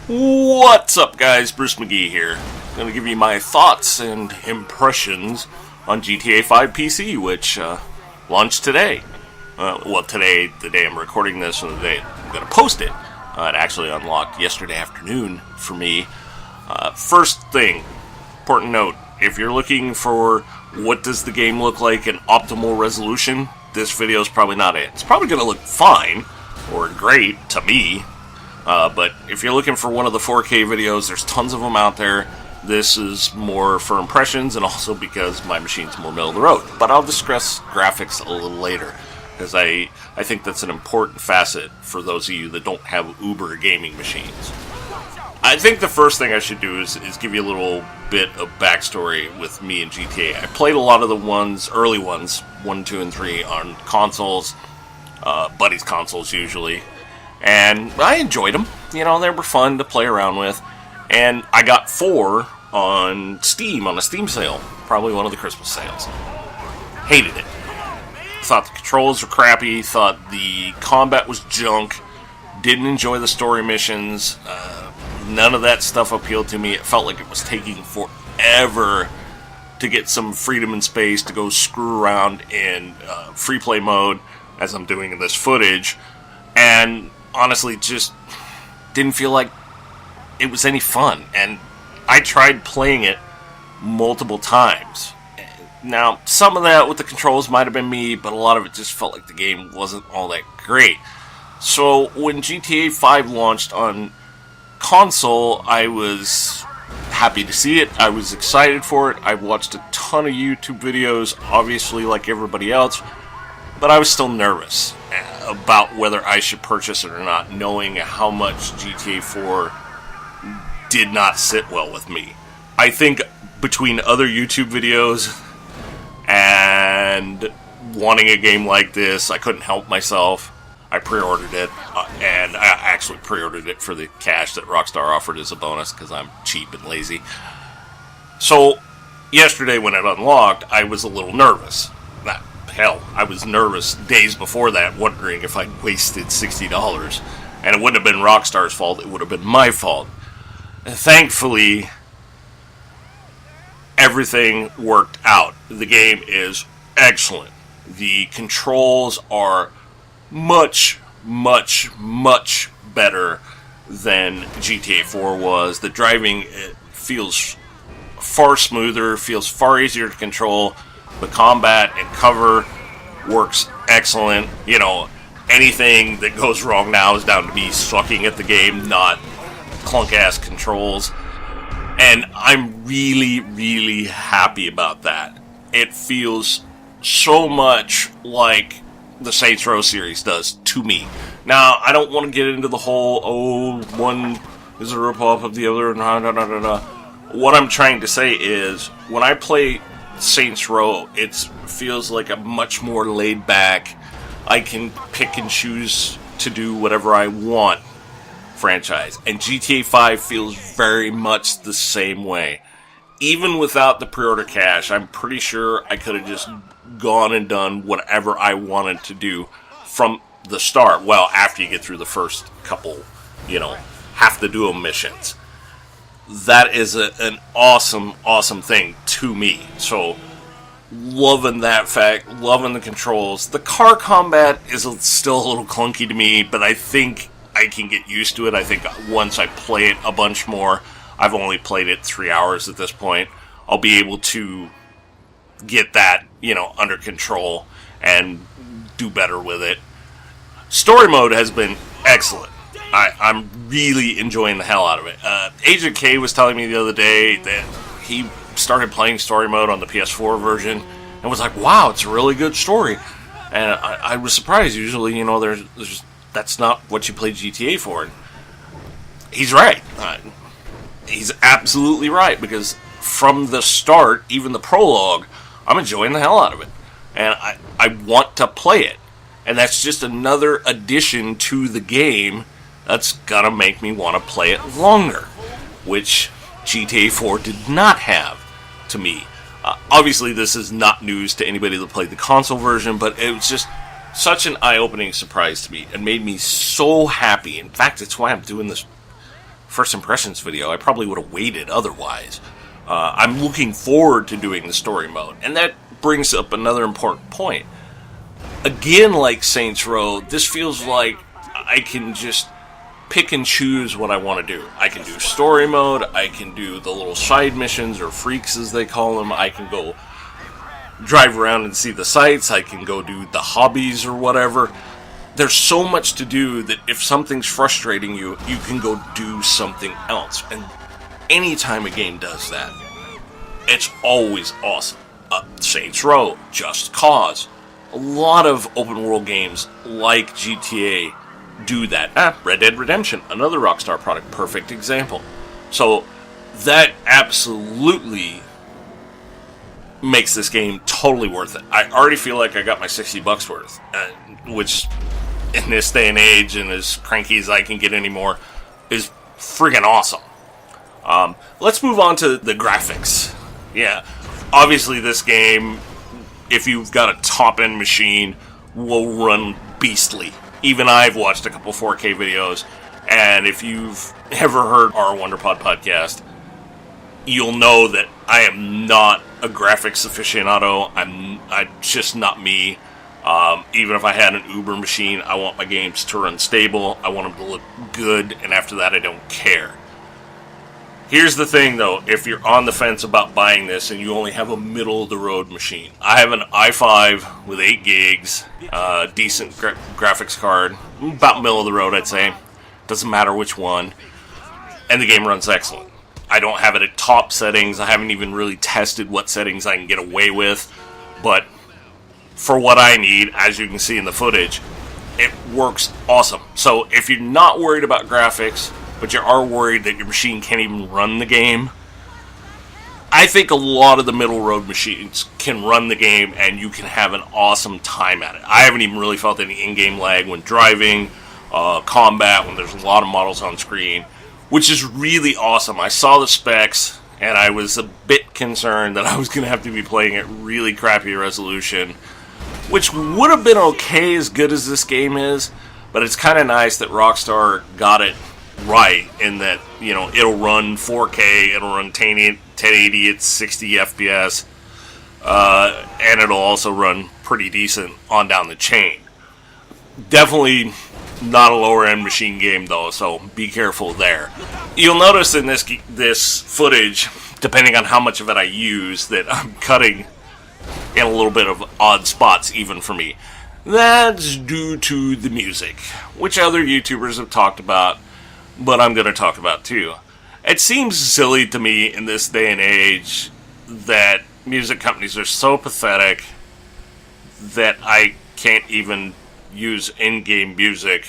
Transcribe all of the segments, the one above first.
What's up, guys? Bruce McGee here. I'm going to give you my thoughts and impressions on GTA5 PC, which launched today. Today, the day I'm recording this, and the day I'm going to post it. It actually unlocked yesterday afternoon for me. First thing, important note, if you're looking for what does the game look like in optimal resolution, this video is probably not it. It's probably going to look fine, or great, to me. But if you're looking for one of the 4K videos, there's tons of them out there. This is more for impressions and also because my machine's more middle of the road. But I'll discuss graphics a little later, because I think that's an important facet for those of you that don't have Uber gaming machines. I think the first thing I should do is give you a little bit of backstory with me and GTA. I played a lot of the early ones, 1, 2, and 3, on consoles, buddies' consoles usually. And I enjoyed them. You know, they were fun to play around with. And I got 4 on Steam, on a Steam sale. Probably one of the Christmas sales. Hated it. Thought the controls were crappy. Thought the combat was junk. Didn't enjoy the story missions. None of that stuff appealed to me. It felt like it was taking forever to get some freedom and space to go screw around in free play mode, as I'm doing in this footage. And honestly, just didn't feel like it was any fun. And I tried playing it multiple times. Now, some of that with the controls might have been me, but a lot of it just felt like the game wasn't all that great. So when GTA 5 launched on console, I was happy to see it. I was excited for it. I watched a ton of YouTube videos, obviously like everybody else, but I was still nervous about whether I should purchase it or not, knowing how much GTA 4 did not sit well with me. I think between other YouTube videos and wanting a game like this, I couldn't help myself. I pre-ordered it, and I actually pre-ordered it for the cash that Rockstar offered as a bonus, because I'm cheap and lazy. So, yesterday when it unlocked, I was a little nervous. Hell, I was nervous days before that, wondering if I'd wasted $60. And it wouldn't have been Rockstar's fault, it would have been my fault. And thankfully, everything worked out. The game is excellent. The controls are much, much, much better than GTA 4 was. The driving, it feels far smoother, feels far easier to control. The combat and cover works excellent. You know, anything that goes wrong now is down to me sucking at the game, not clunk-ass controls. And I'm really, really happy about that. It feels so much like the Saints Row series does to me. Now, I don't want to get into the whole, one is a ripoff of the other, What I'm trying to say is, when I play Saints Row, it feels like a much more laid back, I can pick and choose to do whatever I want franchise. And GTA 5 feels very much the same way. Even without the pre-order cash, I'm pretty sure I could have just gone and done whatever I wanted to do from the start. Well, after you get through the first couple, have to do missions. That is an awesome, awesome thing to me. So, loving that fact, loving the controls. The car combat is still a little clunky to me, but I think I can get used to it. I think once I play it a bunch more, I've only played it 3 hours at this point, I'll be able to get that, under control and do better with it. Story mode has been excellent. I'm really enjoying the hell out of it. Agent K was telling me the other day that he started playing story mode on the PS4 version and was like, wow, it's a really good story. And I was surprised. Usually, that's not what you play GTA for. And he's right. He's absolutely right, because from the start, even the prologue, I'm enjoying the hell out of it. And I want to play it. And that's just another addition to the game that's gonna make me want to play it longer, which GTA 4 did not have to me. Obviously, this is not news to anybody that played the console version, but it was just such an eye-opening surprise to me. It made me so happy. In fact, it's why I'm doing this first impressions video. I probably would have waited otherwise. I'm looking forward to doing the story mode. And that brings up another important point. Again, like Saints Row, this feels like I can just pick and choose what I want to do. I can do story mode, I can do the little side missions, or freaks as they call them. I can go drive around and see the sights, I can go do the hobbies or whatever. There's so much to do that if something's frustrating you, you can go do something else. And anytime a game does that, it's always awesome. Saints Row, Just Cause. A lot of open world games like GTA do that. Red Dead Redemption, another Rockstar product, perfect example. So that absolutely makes this game totally worth it. I already feel like I got my $60 worth, which in this day and age, and as cranky as I can get anymore, is friggin' awesome. Let's move on to the graphics. Yeah, obviously this game, if you've got a top-end machine, will run beastly. Even I've watched a couple 4K videos, and if you've ever heard our WonderPod podcast, you'll know that I am not a graphics aficionado. I'm just not me. Even if I had an Uber machine, I want my games to run stable. I want them to look good, and after that, I don't care. Here's the thing, though. If you're on the fence about buying this and you only have a middle-of-the-road machine, I have an i5 with 8 gigs, decent graphics card, about middle-of-the-road, I'd say. Doesn't matter which one. And the game runs excellent. I don't have it at top settings. I haven't even really tested what settings I can get away with. But for what I need, as you can see in the footage, it works awesome. So if you're not worried about graphics, but you are worried that your machine can't even run the game, I think a lot of the middle road machines can run the game and you can have an awesome time at it. I haven't even really felt any in-game lag when driving, combat, when there's a lot of models on screen, which is really awesome. I saw the specs and I was a bit concerned that I was going to have to be playing at really crappy resolution, which would have been okay as good as this game is, but it's kind of nice that Rockstar got it right in that, you know, it'll run 4K, it'll run 1080 at 60 FPS, and it'll also run pretty decent on down the chain. Definitely not a lower end machine game though, so be careful there. You'll notice in this footage, depending on how much of it I use, that I'm cutting in a little bit of odd spots even for me. That's due to the music, which other YouTubers have talked about, but I'm going to talk about too. It seems silly to me in this day and age that music companies are so pathetic that I can't even use in-game music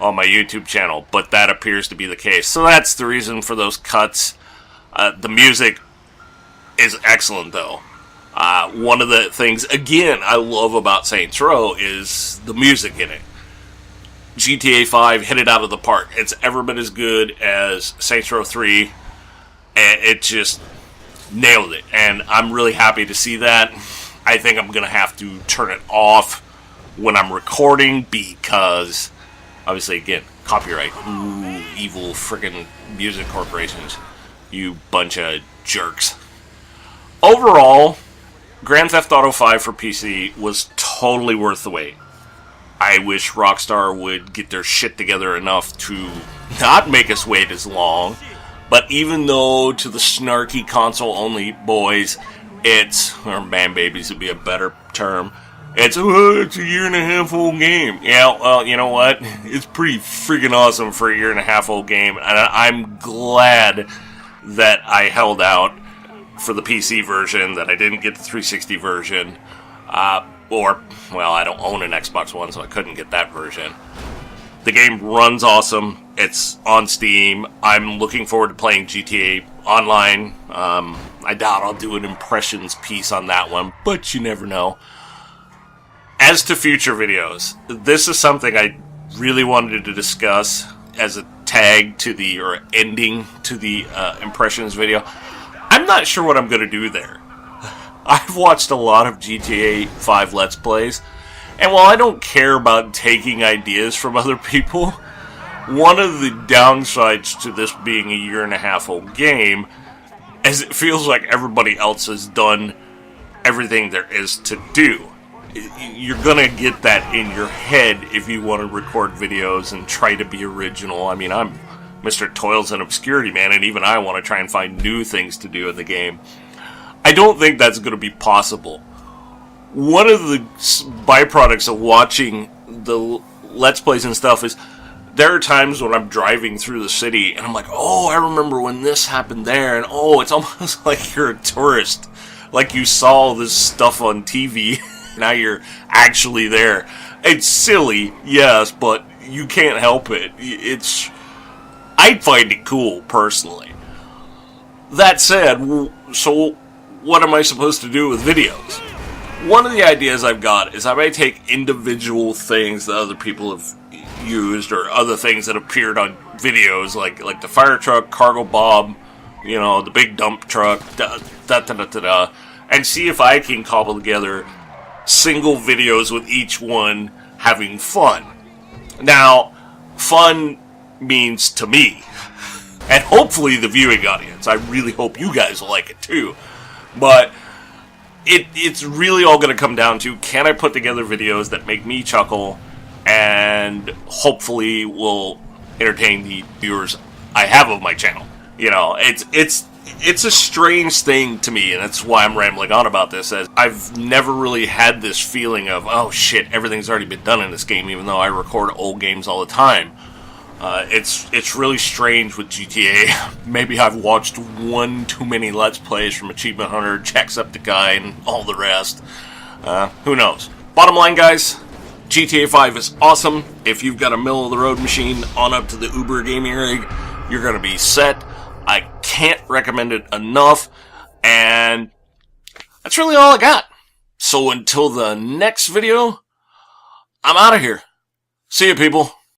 on my YouTube channel, but that appears to be the case. So that's the reason for those cuts. The music is excellent though. One of the things, again, I love about Saints Row is the music in it. GTA5 hit it out of the park. It's ever been as good as Saints Row 3, and it just nailed it. And I'm really happy to see that. I think I'm going to have to turn it off when I'm recording because, obviously, again, copyright. Ooh, evil freaking music corporations. You bunch of jerks. Overall, Grand Theft Auto 5 for PC was totally worth the wait. I wish Rockstar would get their shit together enough to not make us wait as long. But even though to the snarky console-only boys, or man-babies would be a better term, it's a 1.5 old game. Yeah, well, you know what? It's pretty freaking awesome for a 1.5 old game. And I'm glad that I held out for the PC version, that I didn't get the 360 version. I don't own an Xbox One, so I couldn't get that version. The game runs awesome. It's on Steam. I'm looking forward to playing GTA Online. I doubt I'll do an impressions piece on that one, but you never know. As to future videos, this is something I really wanted to discuss as a tag to or ending to the impressions video. I'm not sure what I'm going to do there. I've watched a lot of GTA 5 Let's Plays, and while I don't care about taking ideas from other people, One of the downsides to this being a year and a half old game is it feels like everybody else has done everything there is to do. You're gonna get that in your head if you want to record videos and try to be original. I mean, I'm Mr. Toils and Obscurity Man, and even I want to try and find new things to do in the game. I don't think that's going to be possible. One of the byproducts of watching the Let's Plays and stuff is there are times when I'm driving through the city and I'm like, oh, I remember when this happened there, and oh, it's almost like you're a tourist. Like you saw this stuff on TV, now you're actually there. It's silly, yes, but you can't help it. I find it cool, personally. That said, so what am I supposed to do with videos? One of the ideas I've got is I may take individual things that other people have used or other things that appeared on videos, like the fire truck, cargo bob, the big dump truck, and see if I can cobble together single videos with each one having fun. Now, fun means to me, and hopefully the viewing audience. I really hope you guys will like it too. But it's really all going to come down to, can I put together videos that make me chuckle and hopefully will entertain the viewers I have of my channel. It's a strange thing to me, and that's why I'm rambling on about this, as I've never really had this feeling of, oh shit, everything's already been done in this game, even though I record old games all the time. It's really strange with GTA. Maybe I've watched one too many Let's Plays from Achievement Hunter, Jacksepticeye, and all the rest. Who knows? Bottom line, guys, GTA 5 is awesome. If you've got a middle-of-the-road machine on up to the Uber gaming rig, you're going to be set. I can't recommend it enough, and that's really all I got. So until the next video, I'm out of here. See you, people.